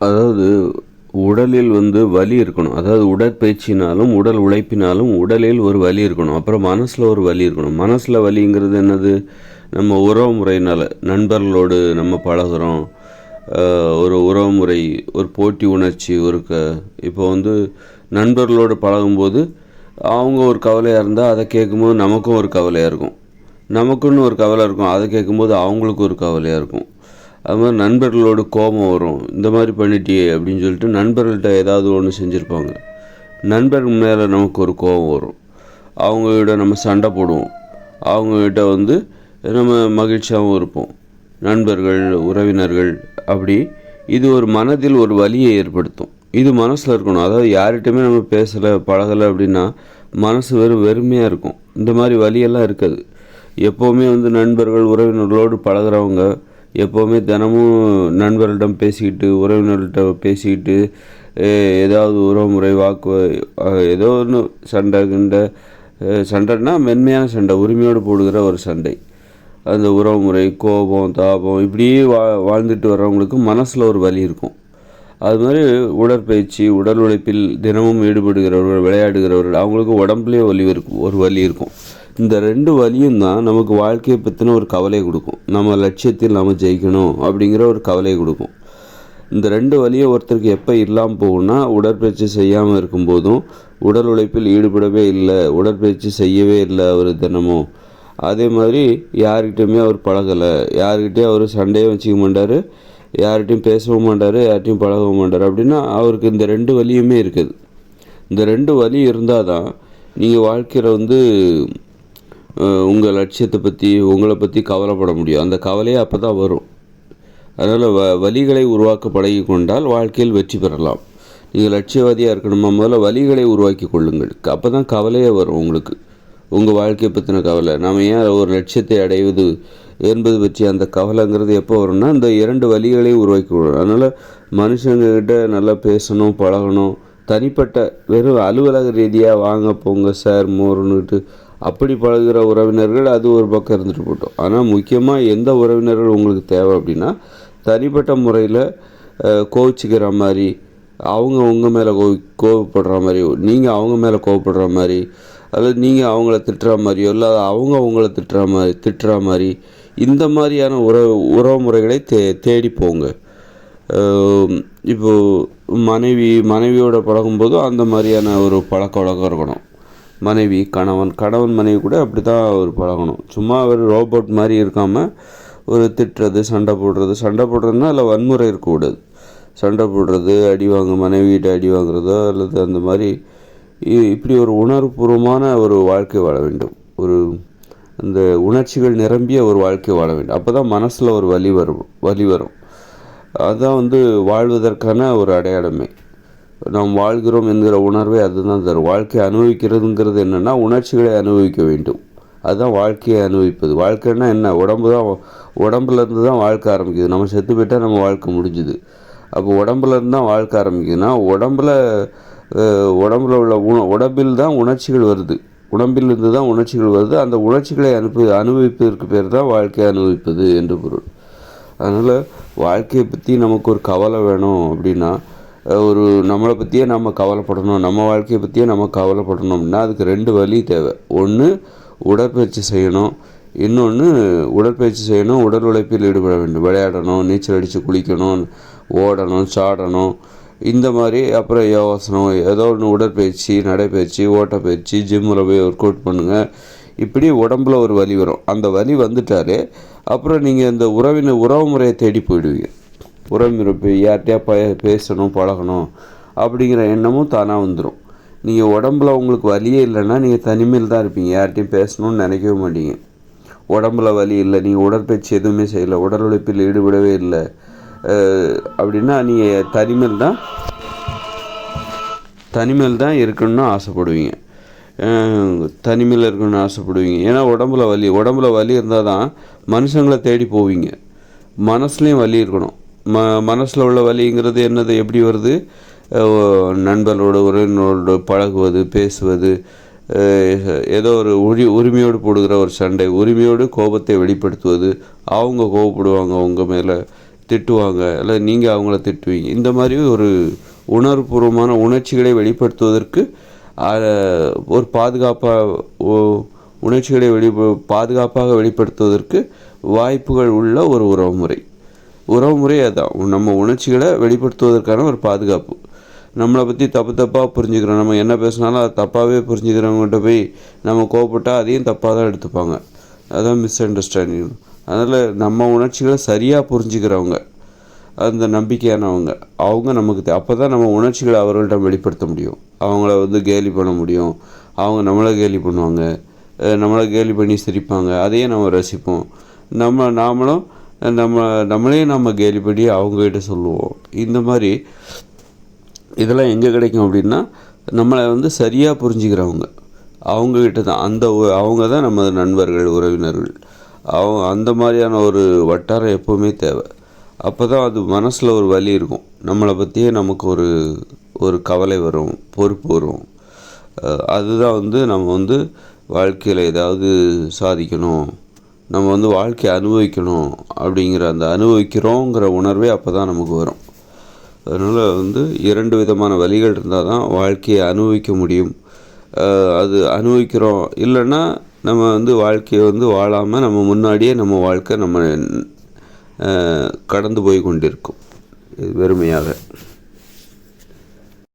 அதாவது உடலில் வலி இருக்கணும். அதாவது உடற்பயிற்சினாலும், உடல் உழைப்பினாலும் உடலில் ஒரு வலி இருக்கணும். அப்புறம் மனசில் ஒரு வலி இருக்கணும். மனசில் வலிங்கிறது என்னது? நம்ம உறவு முறையினால் நண்பர்களோடு நம்ம பழகுறோம். ஒரு உறவு முறை, ஒரு போட்டி உணர்ச்சி, இப்போ நண்பர்களோடு பழகும்போது அவங்க ஒரு கவலையாக இருந்தால் அதை கேட்கும்போது நமக்கும் ஒரு கவலையாக இருக்கும். நமக்குன்னு ஒரு கவலை இருக்கும், அதை கேட்கும்போது அவங்களுக்கு ஒரு கவலையாக இருக்கும். அது மாதிரி நண்பர்களோடு கோபம் வரும். இந்த மாதிரி பண்ணிட்டியே அப்படின்னு சொல்லிட்டு நண்பர்கள்ட்ட ஏதாவது ஒன்று செஞ்சுருப்பாங்க. நண்பர்கள் மேலே நமக்கு ஒரு கோபம் வரும். அவங்ககிட்ட நம்ம சண்டை போடுவோம். அவங்ககிட்ட நம்ம மகிழ்ச்சியாகவும் இருப்போம். நண்பர்கள், உறவினர்கள், அப்படி இது ஒரு மனதில் ஒரு வலியை ஏற்படுத்தும். இது மனசில் இருக்கணும். அதாவது யார்கிட்டையுமே நம்ம பேசலை, பழகலை அப்படின்னா மனசு வெறுமையாக இருக்கும். இந்த மாதிரி வலியெல்லாம் இருக்காது. எப்போவுமே நண்பர்கள், உறவினர்களோடு பழகிறவங்க எப்போவுமே தினமும் நண்பர்களிடம் பேசிக்கிட்டு, உறவினர்கள்ட்ட பேசிக்கிட்டு, ஏதாவது உறவுமுறை ஏதோ ஒன்று சண்டைன்னா மென்மையான சண்டை, உரிமையோடு போடுகிற ஒரு சண்டை. அந்த உறவுமுறை, கோபம், தாபம், இப்படியே வாழ்ந்துட்டு வர்றவங்களுக்கு மனசில் ஒரு வலி இருக்கும். அது மாதிரி உடற்பயிற்சி, உடல் உழைப்பில் தினமும் ஈடுபடுகிறவர்கள், விளையாடுகிறவர்கள், அவங்களுக்கு உடம்புலேயே ஒரு வலி இருக்கும். இந்த 2 வலியும் தான் நமக்கு வாழ்க்கையை பற்றின ஒரு கவலை கொடுக்கும். நம்ம லட்சியத்தில் நம்ம ஜெயிக்கணும் அப்படிங்கிற ஒரு கவலையை கொடுக்கும். இந்த 2 வலியும் ஒருத்தருக்கு எப்போ இல்லாமல் போகும்னா, உடற்பயிற்சி செய்யாமல் இருக்கும்போதும், உடல் உழைப்பில் ஈடுபடவே இல்லை, உடற்பயிற்சி செய்யவே இல்லை அவர் தினமும். அதே மாதிரி யார்கிட்டையுமே அவர் பழகலை, யார்கிட்டையும் அவர் சண்டையே வச்சுக்க மாட்டார், யார்கிட்டையும் பேசவும் மாட்டார், யார்கிட்டையும் பழகவும் மாட்டார். அப்படின்னா அவருக்கு இந்த 2 வலியுமே இருக்குது. இந்த 2 வலி இருந்தால் தான் நீங்கள் வாழ்க்கையில் உங்கள் லட்சியத்தை பற்றி, உங்களை பற்றி கவலைப்பட முடியும். அந்த கவலையே அப்போ தான் வரும். அதனால் வலிகளை உருவாக்க பழகி கொண்டால் வாழ்க்கையில் வெற்றி பெறலாம். நீங்கள் லட்சியவாதியாக இருக்கணுமா, முதல்ல வலிகளை உருவாக்கி கொள்ளுங்கள். அப்போ தான் கவலையே வரும் உங்களுக்கு. உங்கள் வாழ்க்கையை பற்றின கவலை, நாம் ஏன் ஒரு லட்சியத்தை அடைவது என்பது பற்றி அந்த கவலைங்கிறது எப்போ வரும்னா, இந்த 2 வலிகளையும் உருவாக்கி கொள்ளணும். அதனால் மனுஷங்கக்கிட்ட நல்லா பேசணும், பழகணும். தனிப்பட்ட வெறும் அலுவலக ரீதியாக வாங்க போங்க சார் மோருன்னுட்டு அப்படி பழகுகிற உறவினர்கள் அது ஒரு பக்கம் இருந்துட்டு போட்டோம். ஆனால் முக்கியமாக எந்த உறவினர்கள் உங்களுக்கு தேவை அப்படின்னா, தனிப்பட்ட முறையில் கோவிச்சிக்கிற மாதிரி, அவங்க உங்கள் மேலே கோவப்படுற மாதிரி, நீங்கள் அவங்க மேலே கோவப்படுற மாதிரி, அல்லது நீங்கள் அவங்கள திட்டுற மாதிரியோ, இல்லை அவங்க உங்களை திட்டுற மாதிரி இந்த மாதிரியான உறவு முறைகளை தேடி போங்க. இப்போது மனைவியோட பழகும்போதும் அந்த மாதிரியான ஒரு பழக்க வழக்கம் இருக்கணும். கணவன் மனைவி கூட அப்படி தான் அவர் பழகணும். சும்மா அவர் ரோபோட் மாதிரி இருக்காமல் ஒரு திட்டுறது, சண்டை போடுறதுன்னா அதில் வன்முறை இருக்கக்கூடாது. சண்டை போடுறது, மனைவிகிட்ட அடி வாங்குறதோ அல்லது அந்த மாதிரி இப்படி ஒரு உணர்வுபூர்வமான ஒரு வாழ்க்கை வாழ வேண்டும். அந்த உணர்ச்சிகள் நிரம்பிய ஒரு வாழ்க்கை வாழ வேண்டும். அப்போ தான் மனசில் ஒரு வலி வரும். அதுதான் வாழ்வதற்கான ஒரு அடையாளமே. நாம் வாழ்கிறோம் என்கிற உணர்வை அதுதான் தரும். வாழ்க்கையை அனுபவிக்கிறதுங்கிறது என்னென்னா, உணர்ச்சிகளை அனுபவிக்க வேண்டும். அதுதான் வாழ்க்கையை அனுபவிப்பது. வாழ்க்கைன்னா என்ன? உடம்புலேருந்து தான் வாழ்க்கை ஆரம்பிக்குது. நம்ம செத்து போயிட்டால் நம்ம வாழ்க்கை முடிஞ்சுது. அப்போ உடம்புலேருந்து தான் வாழ்க்கை ஆரம்பிக்குதுன்னா, உடம்பில் உள்ள உடம்பில் தான் உணர்ச்சிகள் வருது. உடம்பிலிருந்து தான் உணர்ச்சிகள் வருது. அந்த உணர்ச்சிகளை அனுபவிப்பதற்கு பேர் தான் வாழ்க்கையை அனுபவிப்பது என்று பொருள். அதனால் வாழ்க்கையை பற்றி நமக்கு ஒரு கவலை வேணும் அப்படின்னா, நம்மளை பற்றியே நம்ம கவலைப்படணும், நம்ம வாழ்க்கையை பற்றியே நம்ம கவலைப்படணும்னா அதுக்கு 2 வழி தேவை. ஒன்று உடற்பயிற்சி செய்யணும், இன்னொன்று உடல் உழைப்பில் ஈடுபட வேண்டும். விளையாடணும், நீச்சல் அடித்து குளிக்கணும், ஓடணும், சாடணும், இந்த மாதிரி. அப்புறம் யோகாசனம், ஏதோ ஒன்று உடற்பயிற்சி, நடைப்பயிற்சி, ஓட்டப்பயிற்சி, ஜிம்மில் போய் ஒர்க் அவுட் பண்ணுங்கள். இப்படி உடம்பில் ஒரு வலி வரும். அந்த வலி வந்துட்டாலே அப்புறம் நீங்கள் இந்த உறவு முறையை தேடி போயிடுவீங்க. உறவு யார்கிட்டையா பேசணும், பழகணும் அப்படிங்கிற எண்ணமும் தானாக வந்துடும். நீங்கள் உடம்புல உங்களுக்கு வலியே இல்லைன்னா நீங்கள் தனிமையில் தான் இருப்பீங்க. யார்கிட்டையும் பேசணும்னு நினைக்கவே மாட்டீங்க. உடம்புல வலி இல்லை, நீங்கள் உடற்பயிற்சி எதுவுமே செய்யலை, உடல் உழைப்பில் ஈடுபடவே இல்லை அப்படின்னா நீங்கள் தனிமையில் தான் இருக்கணும்னு ஆசைப்படுவீங்க. ஏன்னா உடம்புல வலி இருந்தால் தான் மனுஷங்களை தேடி போவீங்க. மனசுலேயும் வலி இருக்கணும். மனசில் உள்ள வலிங்கிறது என்னது, எப்படி வருது? நண்பர்களோடு, உறவினரோடு பழகுவது, பேசுவது, ஏதோ ஒரு உரிமையோடு போடுகிற ஒரு சண்டை, உரிமையோடு கோபத்தை வெளிப்படுத்துவது, அவங்க கோபப்படுவாங்க உங்கள் மேலே, திட்டுவாங்க, இல்லை நீங்கள் அவங்கள திட்டுவீங்க. இந்த மாதிரி ஒரு உணர்வுபூர்வமான உணர்ச்சிகளை வெளிப்படுத்துவதற்கு ஒரு உணர்ச்சிகளை பாதுகாப்பாக வெளிப்படுத்துவதற்கு வாய்ப்புகள் உள்ள ஒரு உறவுமுறை அதான். நம்ம உணர்ச்சிகளை வெளிப்படுத்துவதற்கான ஒரு பாதுகாப்பு. நம்மளை பற்றி தப்பாக புரிஞ்சுக்கிறோம், நம்ம என்ன பேசினாலும் அதை தப்பாகவே புரிஞ்சுக்கிறவங்ககிட்ட போய் நம்ம கோவப்பட்டால் அதையும் தப்பாக தான் எடுத்துப்பாங்க. அதான் மிஸ் அண்டர்ஸ்டாண்டிங். அதனால் நம்ம உணர்ச்சிகளை சரியாக புரிஞ்சுக்கிறவங்க, அந்த நம்பிக்கையானவங்க, அவங்க நமக்கு அப்போ தான் நம்ம உணர்ச்சிகளை அவர்கள்ட்ட வெளிப்படுத்த முடியும். அவங்கள கேலி பண்ண முடியும். அவங்க நம்மளை கேலி பண்ணுவாங்க, நம்மளை கேலி பண்ணி சிரிப்பாங்க, அதையே நம்ம ரசிப்போம். நம்மளே நம்ம கேலி பண்ணி அவங்ககிட்ட சொல்லுவோம். இந்த மாதிரி இதெல்லாம் எங்கே கிடைக்கும் அப்படின்னா, நம்மளை சரியாக புரிஞ்சுக்கிறவங்க அவங்கக்கிட்ட தான். அவங்க தான் நம்ம நண்பர்கள், உறவினர்கள். அந்த மாதிரியான ஒரு வட்டாரம் எப்போவுமே தேவை. அப்போ தான் அது மனசில் ஒரு வலி இருக்கும். நம்மளை பற்றியே நமக்கு ஒரு கவலை வரும், பொறுப்பு வரும். அதுதான் நம்ம வாழ்க்கையில் ஏதாவது சாதிக்கணும், நம்ம வாழ்க்கையை அனுபவிக்கணும் அப்படிங்கிற அந்த அனுபவிக்கிறோங்கிற உணர்வே அப்போ தான் நமக்கு வரும். அதனால் 2 விதமான வழிகள் இருந்தால் தான் வாழ்க்கையை அனுபவிக்க முடியும். அது அனுபவிக்கிறோம் இல்லைன்னா நம்ம வாழ்க்கையை வாழாமல் நம்ம முன்னாடியே நம்ம வாழ்க்கை கடந்து போய் கொண்டிருக்கும் வெறுமையாக.